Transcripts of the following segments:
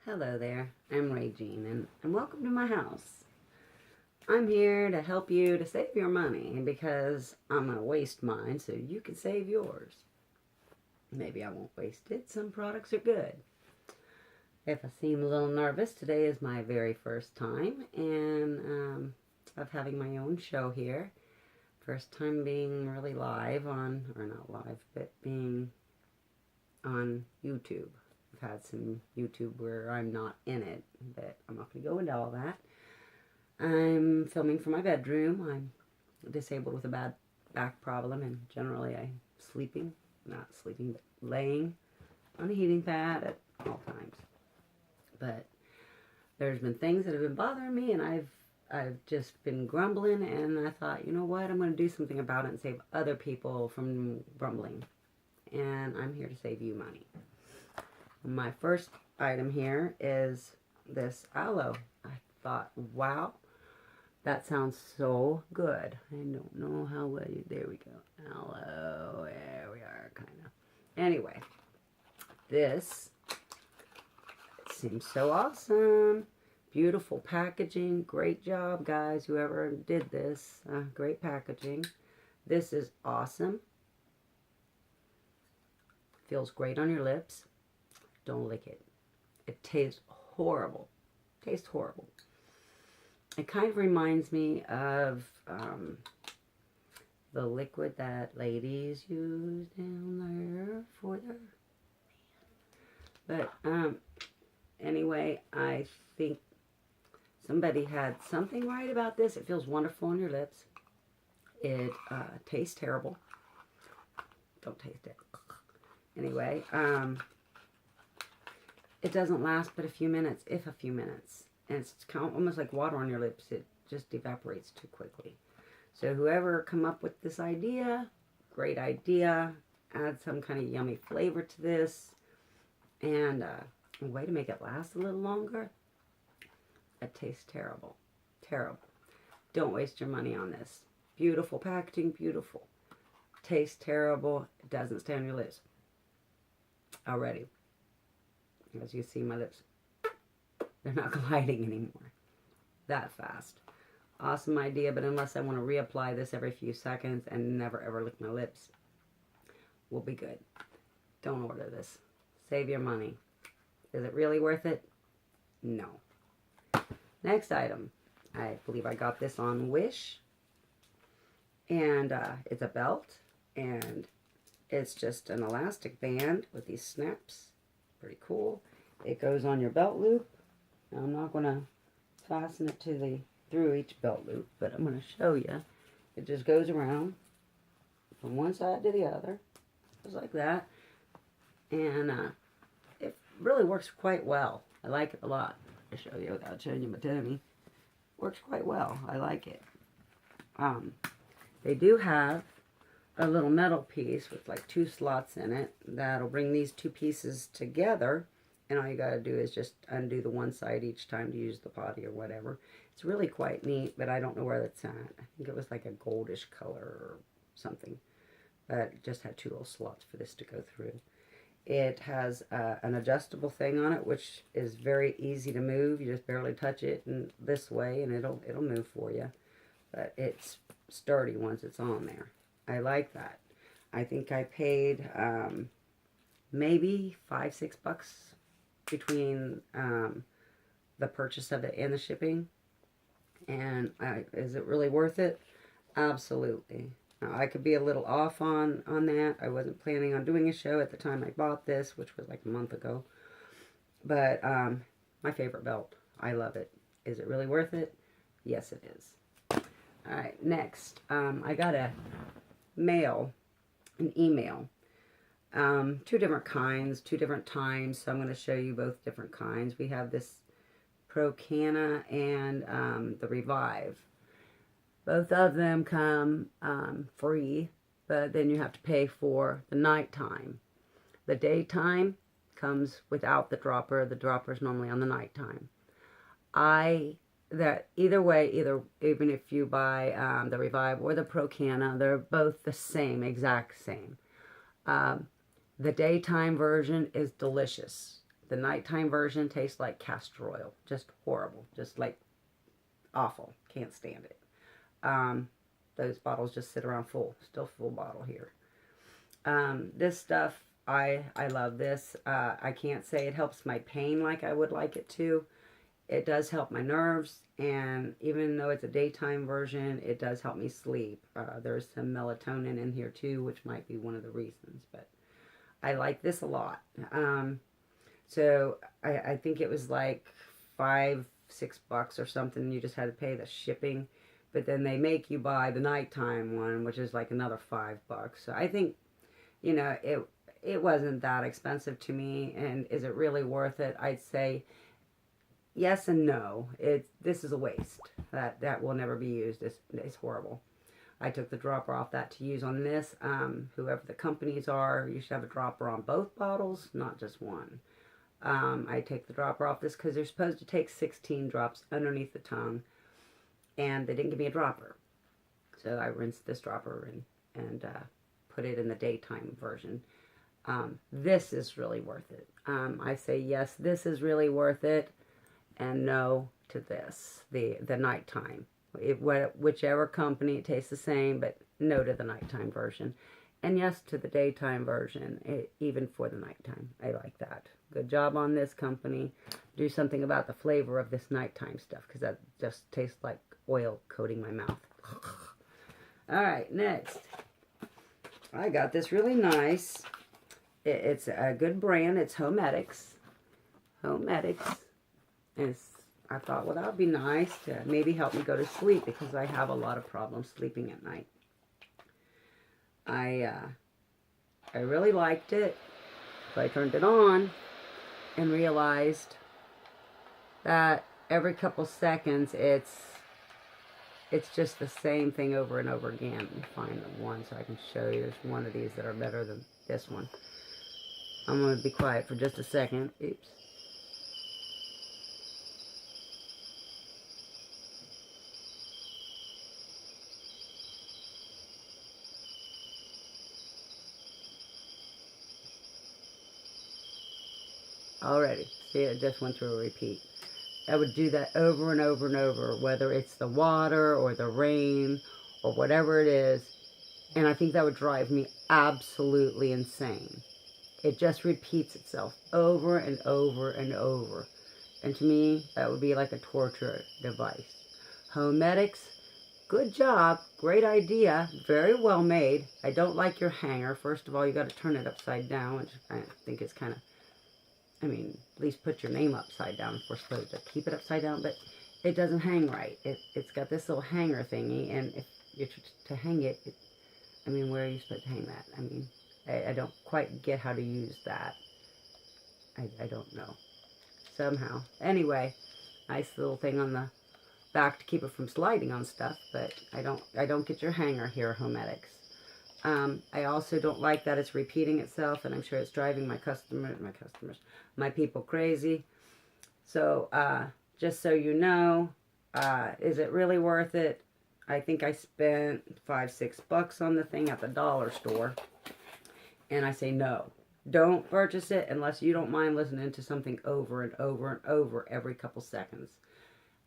Hello there, I'm Regine, and welcome to my house. I'm here to help you to save your money because I'm going to waste mine so you can save yours. Maybe I won't waste it, some products are good. If I seem a little nervous, today is my very first time and of having my own show here. First time being really live on, or not live, but being on YouTube. I've had some YouTube where I'm not in it, but I'm not going to go into all that. I'm filming from my bedroom. I'm disabled with a bad back problem, and generally I'm not sleeping, but laying on the heating pad at all times. But there's been things that have been bothering me, and I've just been grumbling, and I thought, you know what, I'm going to do something about it and save other people from grumbling. And I'm here to save you money. My first item here is this aloe. I thought, wow, that sounds so good. I don't know how well there we go. Aloe, there we are, kind of. Anyway, this seems so awesome. Beautiful packaging. Great job, guys, whoever did this. Great packaging. This is awesome. Feels great on your lips. Don't lick it. It tastes horrible. Tastes horrible. It kind of reminds me of the liquid that ladies use down there for their... But anyway, I think somebody had something right about this. It feels wonderful on your lips. It tastes terrible. Don't taste it. Anyway, it doesn't last but a few minutes, if a few minutes. And it's kind of almost like water on your lips. It just evaporates too quickly. So whoever come up with this idea, great idea. Add some kind of yummy flavor to this. And a way to make it last a little longer. It tastes terrible. Terrible. Don't waste your money on this. Beautiful packaging, beautiful. Tastes terrible. It doesn't stay on your lips. Already. As you see, my lips, they're not gliding anymore. That fast. Awesome idea, but unless I want to reapply this every few seconds and never ever lick my lips, we'll be good. Don't order this. Save your money. Is it really worth it? No. Next item. I believe I got this on Wish. And it's a belt. And it's just an elastic band with these snaps. Pretty cool. It goes on your belt loop. Now I'm not going to fasten it to through each belt loop, but I'm going to show you. It just goes around from one side to the other, just like that. And it really works quite well. I like it a lot. I'll show you without showing you my tummy. Works quite well. I like it. They do have a little metal piece with like 2 slots in it that'll bring these 2 pieces together, and all you gotta do is just undo the one side each time to use the potty or whatever. It's really quite neat, but I don't know where that's at. I think it was like a goldish color or something, but it just had 2 little slots for this to go through. It has an adjustable thing on it, which is very easy to move. You just barely touch it and this way and it'll move for you, but it's sturdy once it's on there. I like that. I think I paid maybe $5-6 between the purchase of it and the shipping. And is it really worth it? Absolutely. Now, I could be a little off on that. I wasn't planning on doing a show at the time I bought this, which was like a month ago. But my favorite belt. I love it. Is it really worth it? Yes, it is. Alright, next. I got an email. 2 different kinds, 2 different times, so I'm going to show you both different kinds. We have this Pro Canna and the Revive. Both of them come free, but then you have to pay for the nighttime. The daytime comes without the dropper. The dropper is normally on the nighttime. Either way, even if you buy the Revive or the Pro Canna, they're both the same, exact same. The daytime version is delicious. The nighttime version tastes like castor oil. Just horrible. Just like awful. Can't stand it. Those bottles just sit around full. Still full bottle here. This stuff, I love this. I can't say it helps my pain like I would like it to. It does help my nerves, and even though it's a daytime version, it does help me sleep. There's some melatonin in here too, which might be one of the reasons, but I like this a lot. So I think it was like $5-6 or something. You just had to pay the shipping, but then they make you buy the nighttime one, which is like another $5. So I think, you know, it wasn't that expensive to me. And is it really worth it? I'd say yes and no. This is a waste. That will never be used. It's horrible. I took the dropper off that to use on this. Whoever the companies are, you should have a dropper on both bottles, not just one. I take the dropper off this because they're supposed to take 16 drops underneath the tongue, and they didn't give me a dropper. So I rinsed this dropper and put it in the daytime version. This is really worth it. I say yes, this is really worth it, and no to this, the nighttime. Whichever company, it tastes the same, but no to the nighttime version. And yes to the daytime version, even for the nighttime. I like that. Good job on this company. Do something about the flavor of this nighttime stuff, because that just tastes like oil coating my mouth. Alright, next. I got this really nice. It's a good brand. It's Homedics. Homedics. I thought, well, that would be nice to maybe help me go to sleep, because I have a lot of problems sleeping at night. I really liked it, so I turned it on and realized that every couple seconds it's just the same thing over and over again. Let me find the one so I can show you. There's one of these that are better than this one. I'm going to be quiet for just a second. Oops. Already. See, it just went through a repeat. I would do that over and over and over, whether it's the water or the rain or whatever it is. And I think that would drive me absolutely insane. It just repeats itself over and over and over. And to me, that would be like a torture device. Homedics, good job. Great idea. Very well made. I don't like your hanger. First of all, you got to turn it upside down, which I think is kind of, I mean, at least put your name upside down if we're supposed to keep it upside down, but it doesn't hang right. It's got this little hanger thingy, and if you're to hang it, I mean, where are you supposed to hang that? I mean, I don't quite get how to use that. I don't know. Somehow. Anyway, nice little thing on the back to keep it from sliding on stuff, but I don't get your hanger here, Homedics. I also don't like that it's repeating itself, and I'm sure it's driving my people crazy. So, just so you know, is it really worth it? I think I spent $5-6 on the thing at the dollar store, and I say no. Don't purchase it unless you don't mind listening to something over and over and over every couple seconds,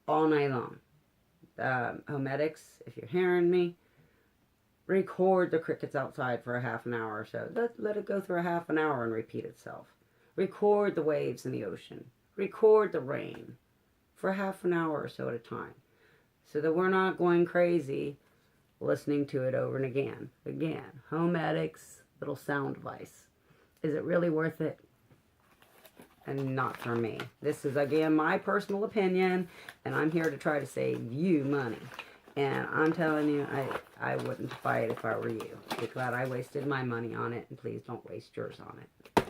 all night long. Homedics, if you're hearing me, record the crickets outside for a half an hour or so. Let it go through a half an hour and repeat itself. Record the waves in the ocean. Record the rain for half an hour or so at a time, so that we're not going crazy listening to it over and again. Again, Homedics, little sound device. Is it really worth it? And not for me. This is, again, my personal opinion, and I'm here to try to save you money. And I'm telling you, I wouldn't buy it if I were you. Be glad I wasted my money on it, and please don't waste yours on it.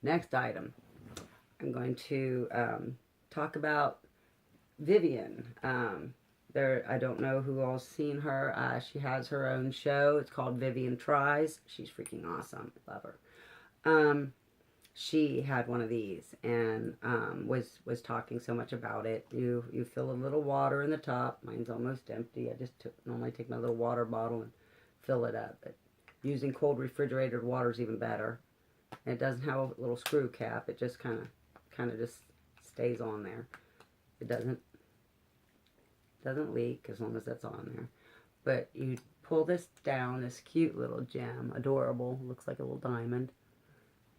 Next item. I'm going to talk about Vivian. I don't know who all's seen her. She has her own show. It's called Vivian Tries. She's freaking awesome. Love her. She had one of these and was talking so much about it. You fill a little water in the top. Mine's almost empty. I just normally take my little water bottle and fill it up. But using cold refrigerated water is even better. And it doesn't have a little screw cap. It just kind of just stays on there. It doesn't leak as long as that's on there. But you pull this down, this cute little gem, adorable, looks like a little diamond.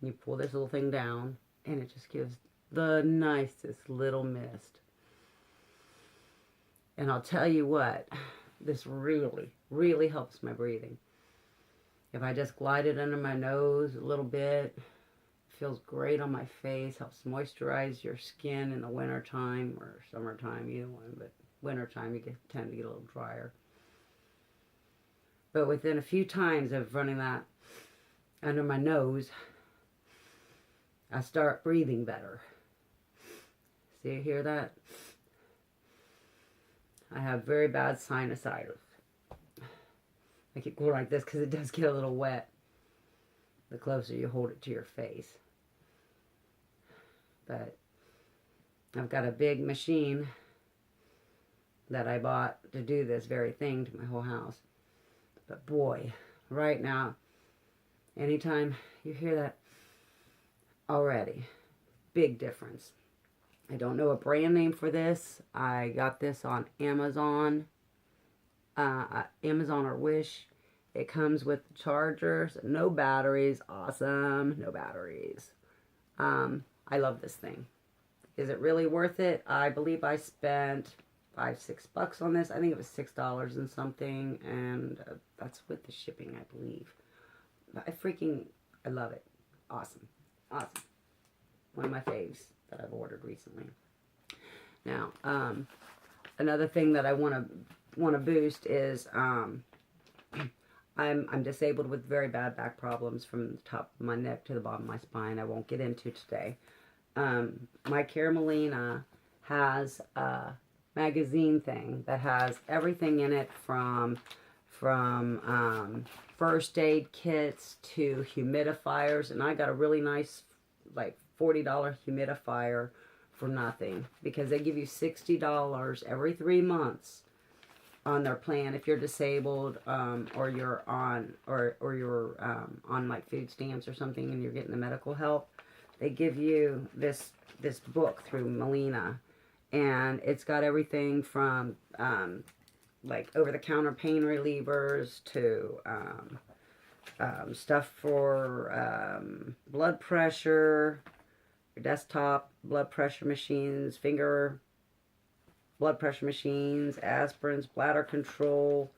And you pull this little thing down, and it just gives the nicest little mist. And I'll tell you what, this really, really helps my breathing. If I just glide it under my nose a little bit, it feels great on my face, helps moisturize your skin in the wintertime or summertime, either one, but wintertime you tend to get a little drier. But within a few times of running that under my nose, I start breathing better. See, you hear that? I have very bad sinusitis. I keep going like this because it does get a little wet the closer you hold it to your face. But I've got a big machine that I bought to do this very thing to my whole house. But boy, right now, anytime you hear that already, big difference. I don't know a brand name for this. I got this on Amazon. Amazon or Wish. It comes with chargers, no batteries. Awesome, no batteries. I love this thing. Is it really worth it? I believe I spent $5-6 on this. I think it was $6 and something, and that's with the shipping, I believe. But I love it. Awesome. One of my faves that I've ordered recently. Now, another thing that I want to boost is I'm disabled with very bad back problems from the top of my neck to the bottom of my spine. I won't get into today. My Care Molina has a magazine thing that has everything in it from first aid kits to humidifiers, and I got a really nice like $40 humidifier for nothing because they give you $60 every 3 months on their plan if you're disabled, or you're on on like food stamps or something and you're getting the medical help. They give you this book through Molina, and it's got everything from like over-the-counter pain relievers to stuff for blood pressure, your desktop blood pressure machines, finger blood pressure machines, aspirins, bladder control,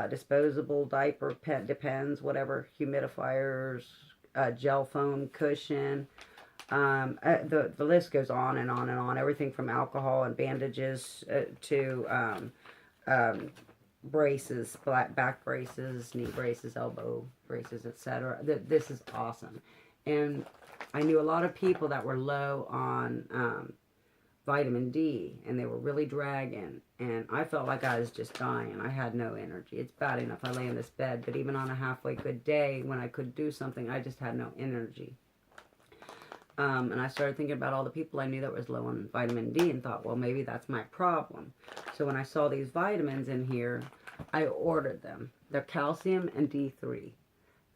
disposable diaper, pet depends, whatever, humidifiers, gel foam cushion. The list goes on and on and on. Everything from alcohol and bandages to braces, back braces, knee braces, elbow braces, etc. This is awesome. And I knew a lot of people that were low on vitamin D, and they were really dragging, and I felt like I was just dying. I had no energy. It's bad enough I lay in this bed, but even on a halfway good day when I could do something, I just had no energy. And I started thinking about all the people I knew that was low on vitamin D and thought, well, maybe that's my problem. So when I saw these vitamins in here, I ordered them. They're calcium and D3.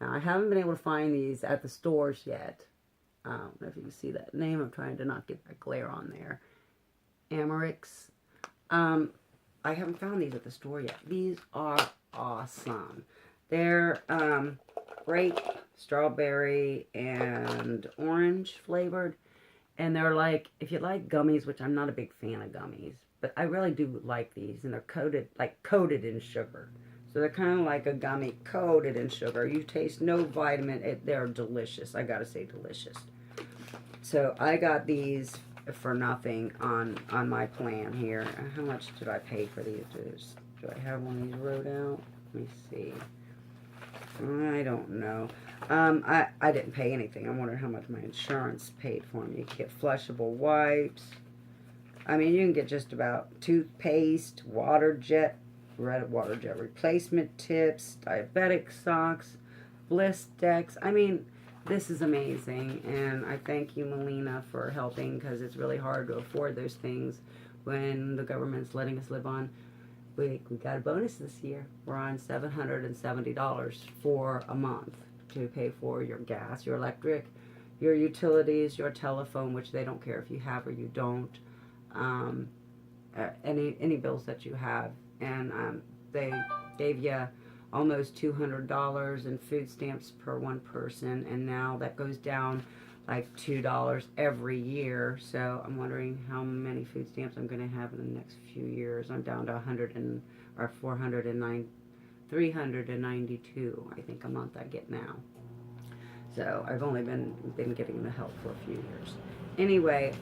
Now, I haven't been able to find these at the stores yet. I don't know if you can see that name. I'm trying to not get that glare on there. Amarix. I haven't found these at the store yet. These are awesome. They're grape, strawberry, and orange flavored. And they're like, if you like gummies, which I'm not a big fan of gummies, but I really do like these. And they're coated in sugar. So they're kind of like a gummy coated in sugar. You taste no vitamin. They're delicious. I gotta say, delicious. So I got these for nothing on my plan here. How much did I pay for these? Do I have one of these wrote out? Let me see. I don't know. I didn't pay anything. I wonder how much my insurance paid for me. You can get flushable wipes. I mean, you can get just about toothpaste, water jet replacement tips, diabetic socks, bliss decks. I mean, this is amazing, and I thank you, Molina, for helping, because it's really hard to afford those things when the government's letting us live on. We got a bonus this year. We're on $770 for a month. to pay for your gas, your electric, your utilities, your telephone, which they don't care if you have or you don't, any bills that you have. And they gave you almost $200 in food stamps per one person, and now that goes down like $2 every year. So I'm wondering how many food stamps I'm going to have in the next few years. I'm down to 392, I think, a month I get now. So I've only been getting the help for a few years. Anyway,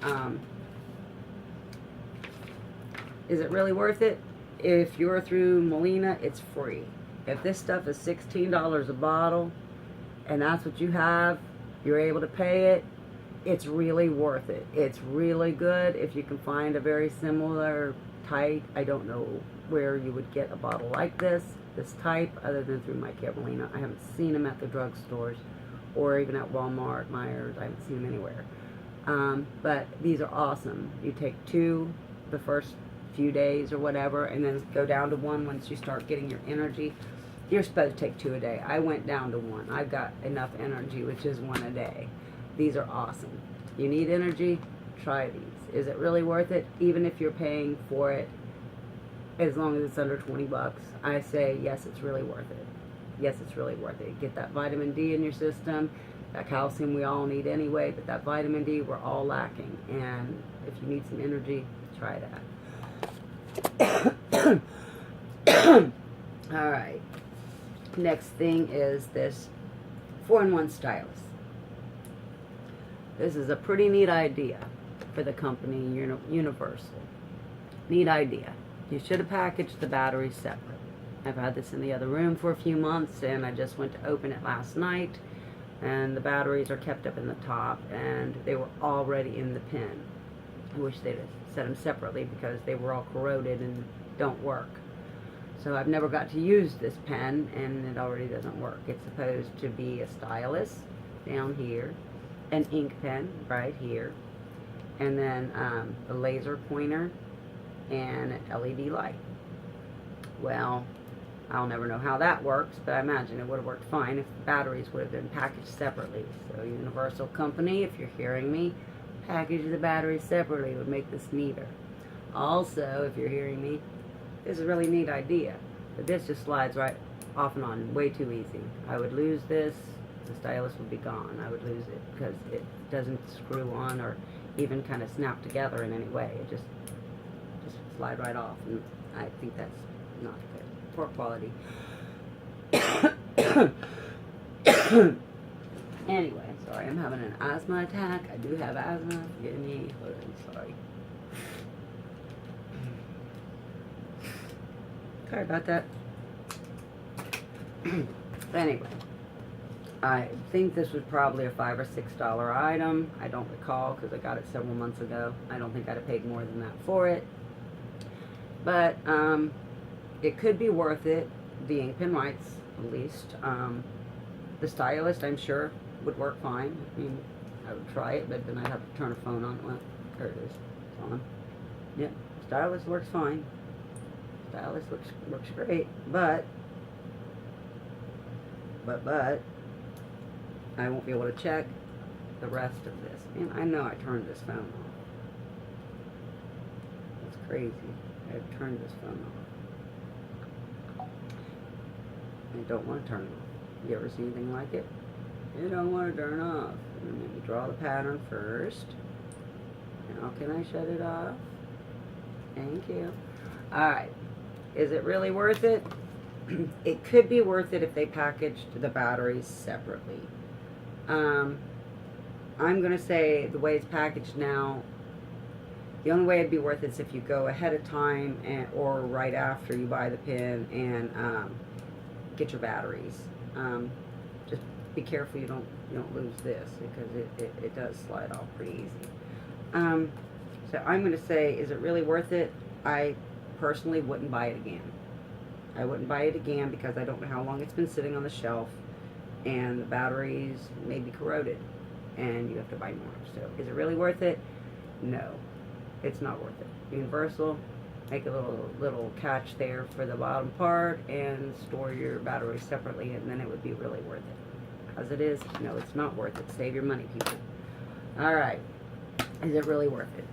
is it really worth it? If you're through Molina, it's free. If this stuff is $16 a bottle, and that's what you have, you're able to pay it, it's really worth it. It's really good. If you can find a very similar type, I don't know where you would get a bottle like this type, other than through my Molina. I haven't seen them at the drugstores, or even at Walmart, Myers. I haven't seen them anywhere. But these are awesome. You take 2 the first few days or whatever, and then go down to 1 once you start getting your energy. You're supposed to take 2 a day. I went down to 1. I've got enough energy, which is 1 a day. These are awesome. You need energy? Try these. Is it really worth it? Even if you're paying for it, as long as it's under 20 bucks, I say yes, it's really worth it. Yes, it's really worth it. Get that vitamin D in your system, that calcium we all need anyway, but that vitamin D we're all lacking. And if you need some energy, try that. All right. Next thing is this 4-in-1 stylus. This is a pretty neat idea for the company Universal. Neat idea. You should have packaged the batteries separate. I've had this in the other room for a few months, and I just went to open it last night, and the batteries are kept up in the top, and they were already in the pin. I wish they'd have set them separately because they were all corroded and don't work. So I've never got to use this pen, and it already doesn't work. It's supposed to be a stylus down here, an ink pen right here, and then a laser pointer and an LED light. Well, I'll never know how that works, but I imagine it would have worked fine if the batteries would have been packaged separately. So Universal Company, if you're hearing me, package the batteries separately. It would make this neater. Also, if you're hearing me, this is a really neat idea, but this just slides right off and on way too easy. I would lose this, the stylus would be gone. I would lose it because it doesn't screw on or even kind of snap together in any way. It just slide right off, and I think that's not good. Poor quality. Anyway, sorry, I'm having an asthma attack. I do have asthma. Forgive me. I'm sorry. Sorry about that. Anyway, I think this was probably a $5 or $6 item. I don't recall because I got it several months ago. I don't think I'd have paid more than that for it. But it could be worth it. The ink pen lights, at least. The stylus, I'm sure, would work fine. I mean, I would try it, but then I'd have to turn a phone on. Well, there it is. It's on. Yep, stylus works fine. Stylus looks great, but I won't be able to check the rest of this. And I know I turned this phone off. That's crazy. I've turned this phone off. I don't want to turn it off. You ever see anything like it? You don't want to turn off. And then you draw the pattern first. How can I shut it off? Thank you. Alright. Is it really worth it? It could be worth it if they packaged the batteries separately. I'm going to say the way it's packaged now, the only way it'd be worth it is if you go ahead of time or right after you buy the pen and get your batteries. Just be careful you don't lose this because it does slide off pretty easy. So I'm going to say, is it really worth it? I personally wouldn't buy it again. I wouldn't buy it again because I don't know how long it's been sitting on the shelf, and the batteries may be corroded, and you have to buy more. So is it really worth it? No, it's not worth it. Universal, make a little catch there for the bottom part and store your batteries separately, and then it would be really worth it. as it is, no, it's not worth it. Save your money, people. All right. Is it really worth it?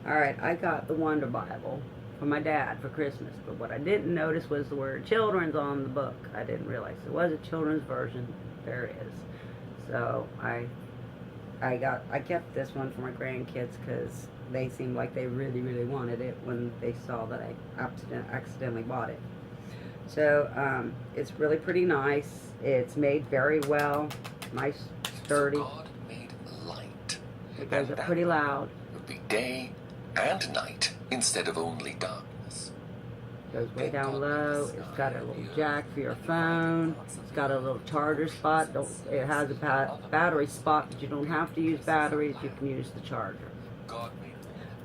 All right, I got the Wonder Bible for my dad for Christmas, but what I didn't notice was the word children's on the book. I didn't realize it was a children's version. There it is. So I kept this one for my grandkids because they seemed like they really, really wanted it when they saw that I accidentally bought it. So it's really pretty nice. It's made very well, nice, sturdy. God made light. It goes up pretty loud. Would be day and night instead of only darkness. Goes way down low. It's got a little jack for your phone. It's got a little charger spot. It has a battery spot, but you don't have to use batteries. You can use the charger.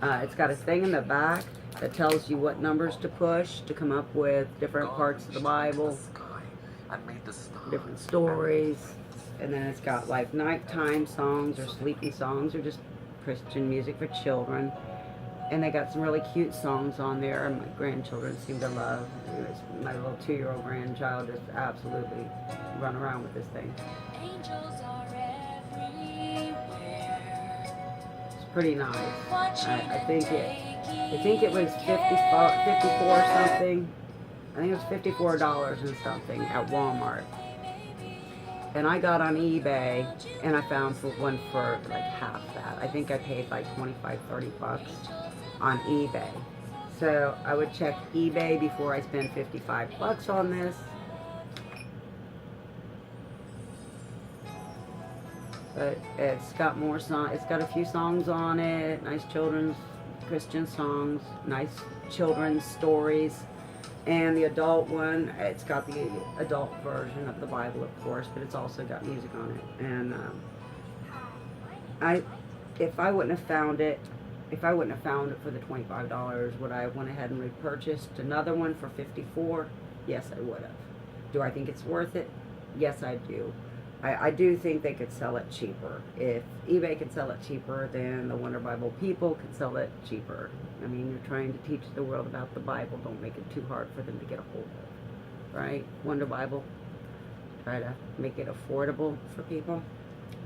It's got a thing in the back that tells you what numbers to push to come up with different parts of the Bible, different stories. And then it's got like nighttime songs or sleepy songs or just Christian music for children. And they got some really cute songs on there, and my grandchildren seem to love. My little 2-year-old grandchild just absolutely run around with this thing. Angels are everywhere. It's pretty nice. I think it was 54 something. I think it was $54 and something at Walmart. And I got on eBay and I found one for like half that. I think I paid like 25, 30 bucks on eBay. So I would check eBay before I spend 55 bucks on this. But it's got more songs. It's got a few songs on it. Nice children's Christian songs. Nice children's stories. And the adult one, it's got the adult version of the Bible, of course, but it's also got music on it. And if I wouldn't have found it for the $25, would I have went ahead and repurchased another one for $54? Yes, I would have. Do I think it's worth it? Yes, I do. I do think they could sell it cheaper. If eBay could sell it cheaper, then the Wonder Bible people could sell it cheaper. I mean, you're trying to teach the world about the Bible. Don't make it too hard for them to get a hold of. Right? Wonder Bible. Try to make it affordable for people.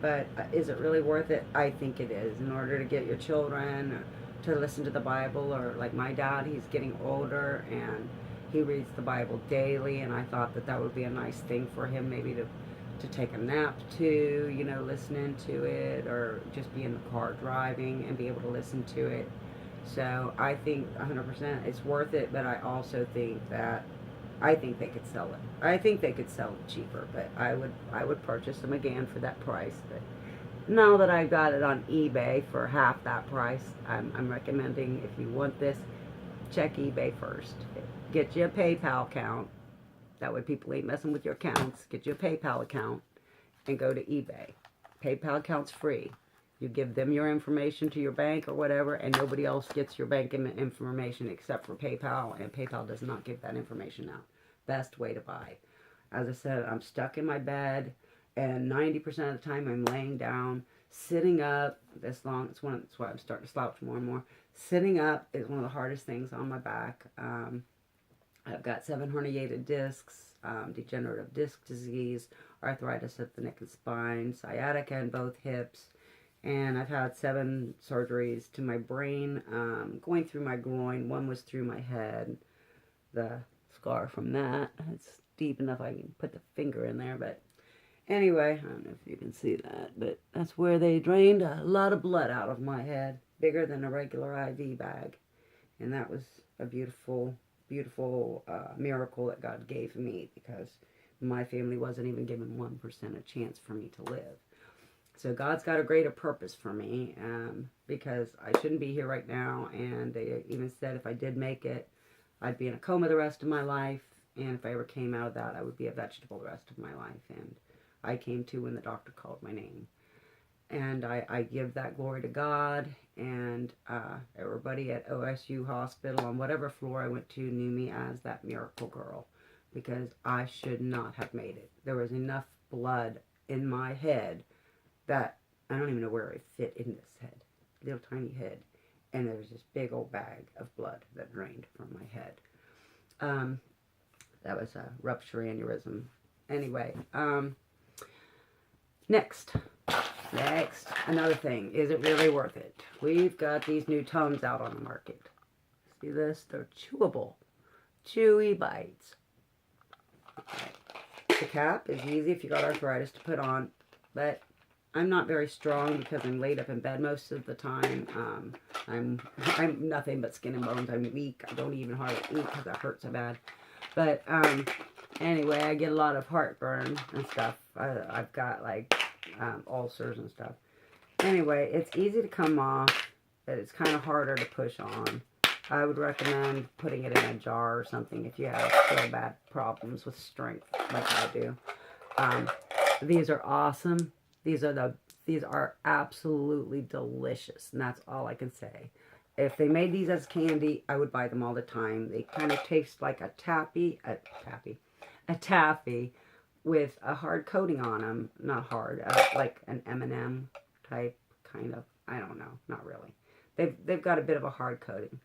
But is it really worth it? I think it is. In order to get your children to listen to the Bible, or like my dad, he's getting older and he reads the Bible daily, and I thought that would be a nice thing for him maybe to take a nap to, you know, listening to it, or just be in the car driving and be able to listen to it. So I think 100% it's worth it, but I also think I think they could sell it. I think they could sell it cheaper, but I would purchase them again for that price. But now that I've got it on eBay for half that price, I'm recommending, if you want this, check eBay first. Get you a PayPal account. That way people ain't messing with your accounts. Get you a PayPal account and go to eBay. PayPal account's free. You give them your information to your bank or whatever, and nobody else gets your bank information except for PayPal, and PayPal does not give that information out. Best way to buy. As I said, I'm stuck in my bed, and 90% of the time I'm laying down. Sitting up this long, that's why I'm starting to slouch more and more. Sitting up is one of the hardest things on my back. I've got 7 herniated discs, degenerative disc disease, arthritis of the neck and spine, sciatica in both hips, and I've had 7 surgeries to my brain, going through my groin. One was through my head. The scar from that, it's deep enough I can put the finger in there, but anyway, I don't know if you can see that, but that's where they drained a lot of blood out of my head, bigger than a regular IV bag, and that was a beautiful miracle that God gave me, because my family wasn't even given 1% a chance for me to live. So God's got a greater purpose for me, because I shouldn't be here right now, and they even said if I did make it, I'd be in a coma the rest of my life, and if I ever came out of that, I would be a vegetable the rest of my life, and I came to when the doctor called my name. And I give that glory to God, and everybody at OSU Hospital on whatever floor I went to knew me as that miracle girl, because I should not have made it. There was enough blood in my head that I don't even know where it fit in this head, little tiny head, and there was this big old bag of blood that drained from my head. That was a rupture aneurysm. Anyway, Next, another thing. Is it really worth it? We've got these new Tums out on the market. See this? They're chewable. Chewy bites. Okay. The cap is easy if you got arthritis to put on, but I'm not very strong because I'm laid up in bed most of the time. I'm nothing but skin and bones. I'm weak. I don't even hardly eat because that hurts so bad. But anyway, I get a lot of heartburn and stuff. I've got like ulcers and stuff. Anyway, it's easy to come off, but it's kind of harder to push on. I would recommend putting it in a jar or something if you have so bad problems with strength like I do. These are awesome. These are absolutely delicious, and that's all I can say. If they made these as candy, I would buy them all the time. They kind of taste like a taffy with a hard coating on them. Not hard, like an M&M type kind of. I don't know, not really. They've got a bit of a hard coating.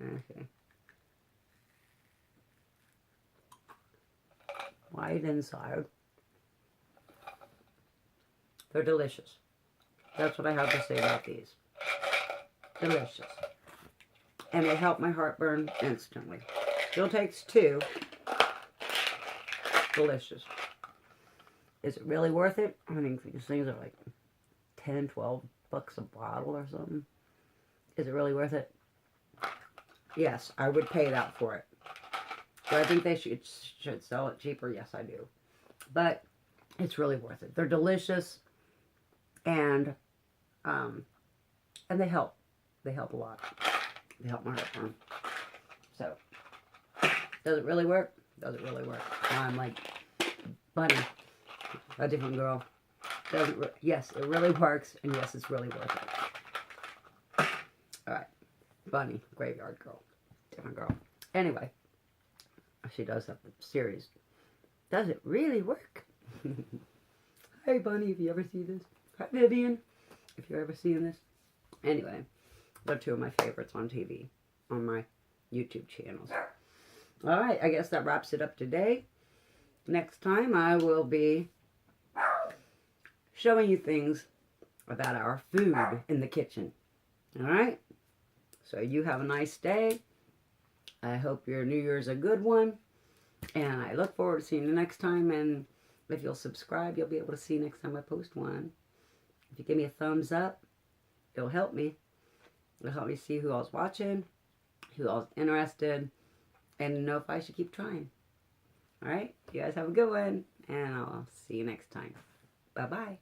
Okay. White inside. They're delicious. That's what I have to say about these. Delicious. And they help my heartburn instantly. Still takes 2. Delicious. Is it really worth it? I think these things are like 10, 12 bucks a bottle or something. Is it really worth it? Yes, I would pay that for it. Do I think they should sell it cheaper? Yes, I do. But it's really worth it. They're delicious, and they help. They help a lot. They help my heartburn. So, does it really work? Does it really work? I'm like Bunny, a different girl. Yes, it really works, and yes, it's really worth it. All right. Bunny, graveyard girl, different girl. Anyway, she does have the series. Does it really work? Hey, Bunny, if you ever see this. Hi, Vivian, if you're ever seeing this. Anyway, they're 2 of my favorites on TV, on my YouTube channels. All right, I guess that wraps it up today. Next time, I will be showing you things about our food in the kitchen. All right? So you have a nice day. I hope your New Year's a good one. And I look forward to seeing you next time. And if you'll subscribe, you'll be able to see next time I post one. If you give me a thumbs up, it'll help me. It'll help me see who all's watching, who all's interested, and know if I should keep trying. All right? You guys have a good one. And I'll see you next time. Bye-bye.